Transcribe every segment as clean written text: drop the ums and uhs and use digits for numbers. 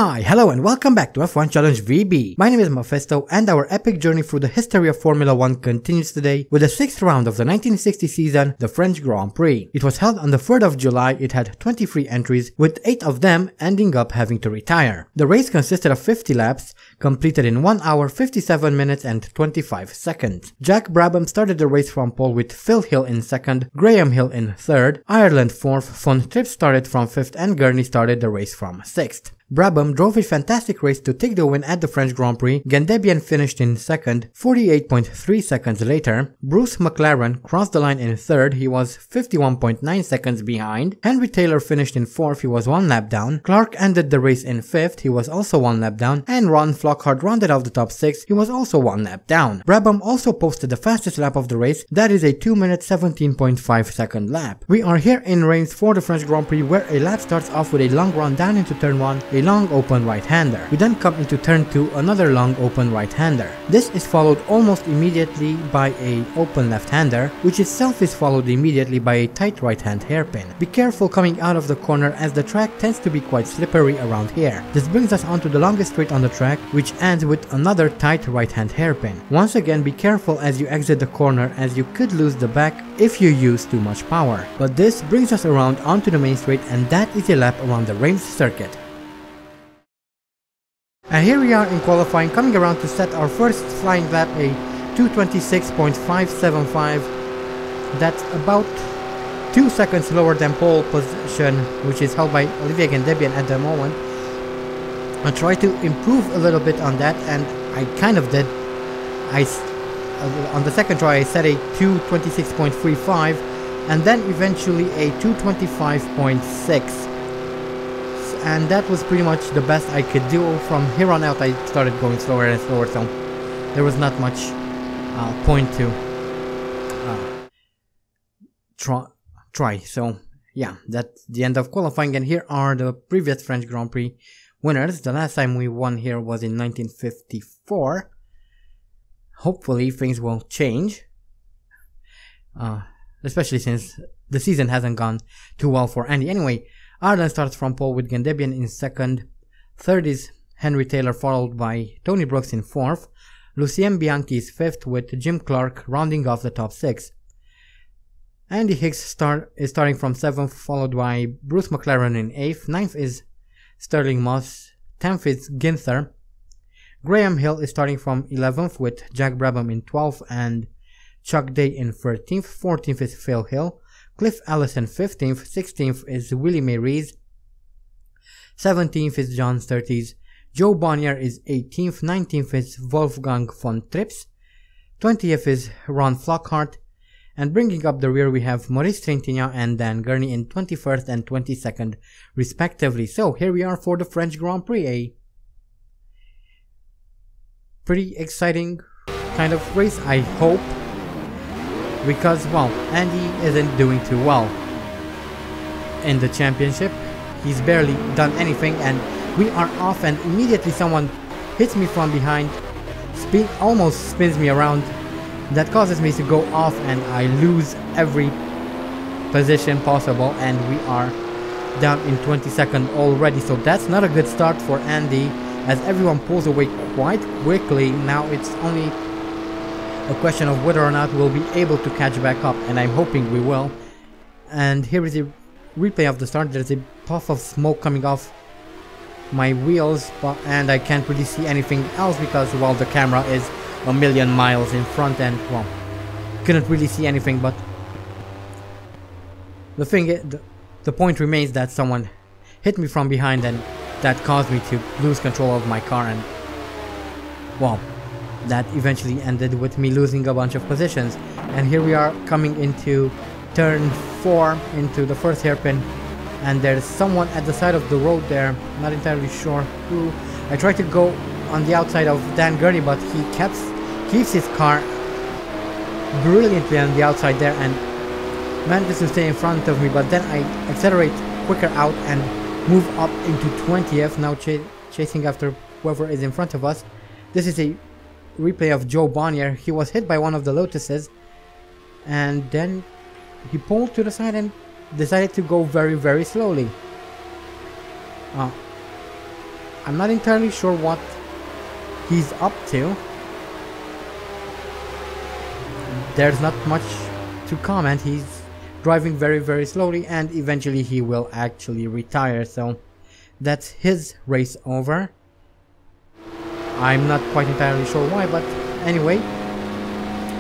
Hi, hello and welcome back to F1 Challenge VB. My name is Mephisto and our epic journey through the history of Formula 1 continues today with the 6th round of the 1960 season, the French Grand Prix. It was held on the 3rd of July, it had 23 entries, with 8 of them ending up having to retire. The race consisted of 50 laps, completed in 1 hour 57 minutes and 25 seconds. Jack Brabham started the race from pole with Phil Hill in 2nd, Graham Hill in 3rd, Ireland 4th, Von Tripp started from 5th and Gurney started the race from 6th. Brabham drove a fantastic race to take the win at the French Grand Prix. Gendebien finished in 2nd, 48.3 seconds later. Bruce McLaren crossed the line in 3rd, he was 51.9 seconds behind. Henry Taylor finished in 4th, he was 1 lap down. Clark ended the race in 5th, he was also 1 lap down. And Ron Flockhart rounded off the top 6, he was also 1 lap down. Brabham also posted the fastest lap of the race, that is a 2 minute 17.5 second lap. We are here in Reims for the French Grand Prix, where a lap starts off with a long run down into turn 1, a long open right-hander. We then come into turn 2, another long open right-hander. This is followed almost immediately by a open left-hander, which itself is followed immediately by a tight right-hand hairpin. Be careful coming out of the corner as the track tends to be quite slippery around here. This brings us onto the longest straight on the track, which ends with another tight right-hand hairpin. Once again, be careful as you exit the corner as you could lose the back if you use too much power. But this brings us around onto the main straight, and that is a lap around the Reims circuit. And here we are in qualifying, coming around to set our first flying lap, a 2:26.575. That's about 2 seconds lower than pole position, which is held by Olivier Gendebien at the moment. I tried to improve a little bit on that, and I kind of did. On the second try I set a 2:26.35 and then eventually a 2:25.6. And that was pretty much the best I could do. From here on out I started going slower and slower, so there was not much point to try. So yeah, that's the end of qualifying, and here are the previous French Grand Prix winners. The last time we won here was in 1954. Hopefully things will change, especially since the season hasn't gone too well for Andy. Anyway, Ireland starts from pole with Gendebien in 2nd, 3rd is Henry Taylor followed by Tony Brooks in 4th, Lucien Bianchi is 5th with Jim Clark rounding off the top 6. Andy Higgs is starting from 7th followed by Bruce McLaren in 8th, 9th is Sterling Moss, 10th is Ginther. Graham Hill is starting from 11th with Jack Brabham in 12th and Chuck Day in 13th, 14th is Phil Hill. Cliff Allison 15th, 16th is Willie Mays, 17th is John Sturtis, Joe Bonnier is 18th, 19th is Wolfgang von Tripp, 20th is Ron Flockhart, and bringing up the rear we have Maurice Trintignant and Dan Gurney in 21st and 22nd respectively. So here we are for the French Grand Prix, a pretty exciting kind of race, I hope. Because, well, Andy isn't doing too well in the championship. He's barely done anything, and we are off, and immediately someone hits me from behind, almost spins me around. That causes me to go off, and I lose every position possible, and we are down in 22nd already. So that's not a good start for Andy, as everyone pulls away quite quickly. Now it's only a question of whether or not we'll be able to catch back up, and I'm hoping we will. And here is a replay of the start. There's a puff of smoke coming off my wheels, and I can't really see anything else because, well, the camera is a million miles in front, and, well, couldn't really see anything. But the thing is, the point remains that someone hit me from behind, and that caused me to lose control of my car, and, well, that eventually ended with me losing a bunch of positions. And here we are coming into turn 4, into the first hairpin, and there's someone at the side of the road there, not entirely sure who. I tried to go on the outside of Dan Gurney, but he keeps his car brilliantly on the outside there and manages to stay in front of me. But then I accelerate quicker out and move up into 20th, now chasing after whoever is in front of us. This is a replay of Joe Bonnier. He was hit by one of the Lotuses, and then he pulled to the side and decided to go very, very slowly. I'm not entirely sure what he's up to. There's not much to comment. He's driving very slowly, and eventually he will actually retire, so that's his race over. I'm not quite entirely sure why, but anyway,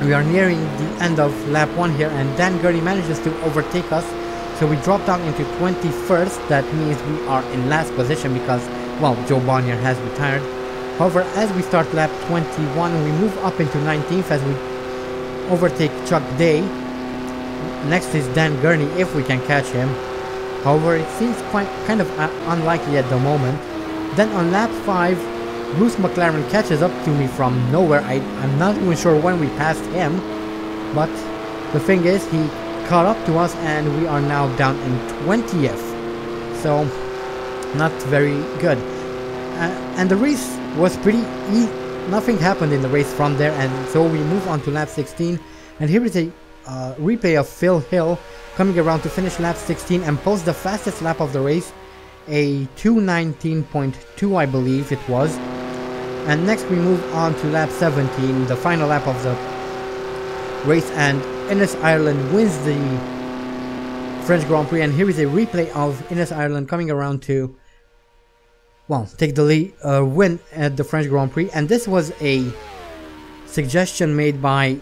we are nearing the end of lap 1 here, and Dan Gurney manages to overtake us, so we drop down into 21st. That means we are in last position because, well, Joe Bonnier has retired. However, as we start lap 21, we move up into 19th as we overtake Chuck Day. Next is Dan Gurney, if we can catch him. However, it seems kind of unlikely at the moment. Then on lap 5, Bruce McLaren catches up to me from nowhere. I'm not even sure when we passed him, but the thing is, he caught up to us and we are now down in 20th. So, not very good. And the race was pretty easy. Nothing happened in the race from there, and so we move on to lap 16, and here is a replay of Phil Hill coming around to finish lap 16 and post the fastest lap of the race, a 2:19.2 I believe it was. And next we move on to lap 17, the final lap of the race, and Innes Ireland wins the French Grand Prix, and here is a replay of Innes Ireland coming around to, well, take the lead, win at the French Grand Prix. And this was a suggestion made by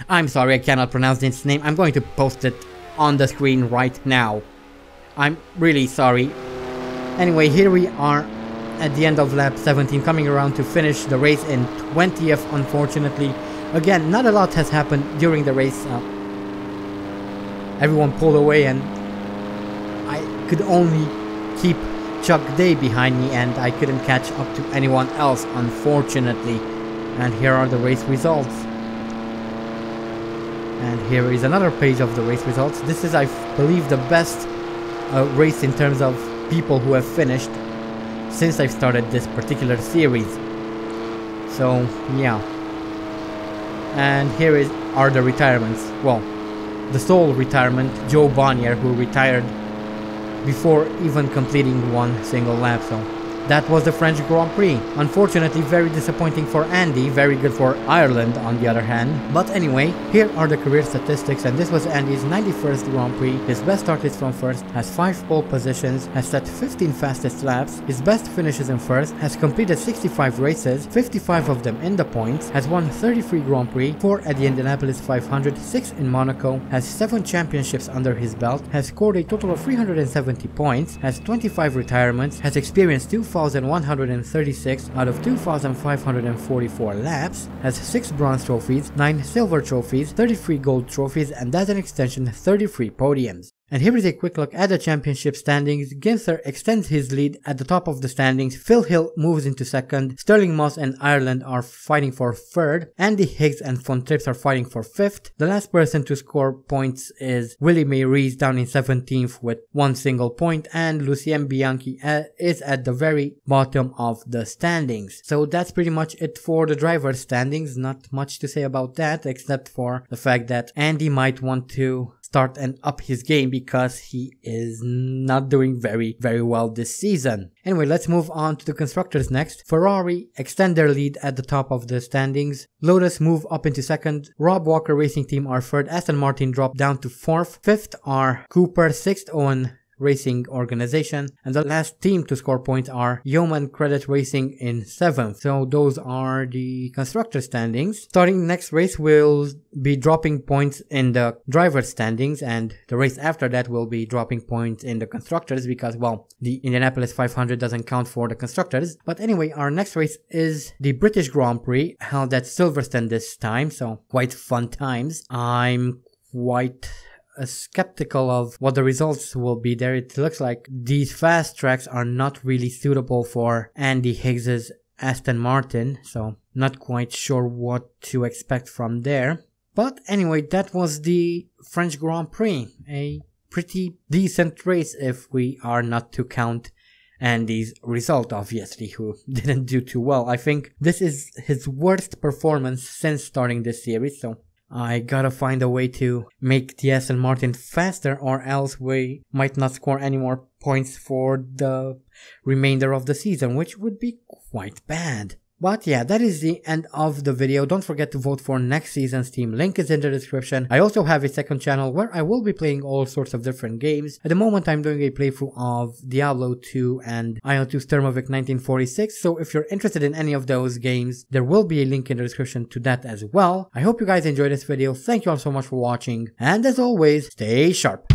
I'm sorry, I cannot pronounce this name. I'm going to post it on the screen right now. I'm really sorry. Anyway, here we are at the end of lap 17, coming around to finish the race in 20th, unfortunately. Again, not a lot has happened during the race. Everyone pulled away, and I could only keep Chuck Day behind me, and I couldn't catch up to anyone else, unfortunately. And here are the race results. And here is another page of the race results. This is, I believe, the best race in terms of people who have finished since I've started this particular series. So, yeah. And here are the retirements. Well, the sole retirement, Joe Bonnier, who retired before even completing one single lap. So that was the French Grand Prix. Unfortunately, very disappointing for Andy, very good for Ireland on the other hand. But anyway, here are the career statistics, and this was Andy's 91st Grand Prix. His best start is from first, has 5 pole positions, has set 15 fastest laps, his best finishes in first, has completed 65 races, 55 of them in the points, has won 33 Grand Prix, 4 at the Indianapolis 500, 6 in Monaco, has 7 championships under his belt, has scored a total of 370 points, has 25 retirements, has experienced 2,136 out of 2,544 laps, has 6 bronze trophies, 9 silver trophies, 33 gold trophies, and as an extension 33 podiums. And here is a quick look at the championship standings. Ginther extends his lead at the top of the standings, Phil Hill moves into second, Sterling Moss and Ireland are fighting for third, Andy Higgs and Von Trips are fighting for fifth. The last person to score points is Willie Mays down in 17th with 1 single point, and Lucien Bianchi is at the very bottom of the standings. So that's pretty much it for the driver's standings. Not much to say about that, except for the fact that Andy might want to start and up his game because he is not doing very well this season. Anyway, let's move on to the constructors next. Ferrari extend their lead at the top of the standings. Lotus move up into second. Rob Walker Racing Team are third. Aston Martin drop down to fourth. Fifth are Cooper. Sixth, Owen Racing Organization, and the last team to score points are Yeoman Credit Racing in 7th. So those are the constructor standings. Starting next race, we'll be dropping points in the driver standings, and the race after that will be dropping points in the constructors because, well, the Indianapolis 500 doesn't count for the constructors. But anyway, our next race is the British Grand Prix, held at Silverstone this time, so quite fun times. I'm quite skeptical of what the results will be there. It looks like these fast tracks are not really suitable for Andy Higgs's Aston Martin, so not quite sure what to expect from there. But anyway, that was the French Grand Prix. A pretty decent race if we are not to count Andy's result, obviously, who didn't do too well. I think this is his worst performance since starting this series, so I gotta find a way to make the Aston Martin faster, or else we might not score any more points for the remainder of the season, which would be quite bad. But yeah, that is the end of the video. Don't forget to vote for next season's team. Link is in the description. I also have a second channel where I will be playing all sorts of different games. At the moment, I'm doing a playthrough of Diablo 2 and Ion 2's Thermovic 1946. So if you're interested in any of those games, there will be a link in the description to that as well. I hope you guys enjoyed this video. Thank you all so much for watching. And as always, stay sharp.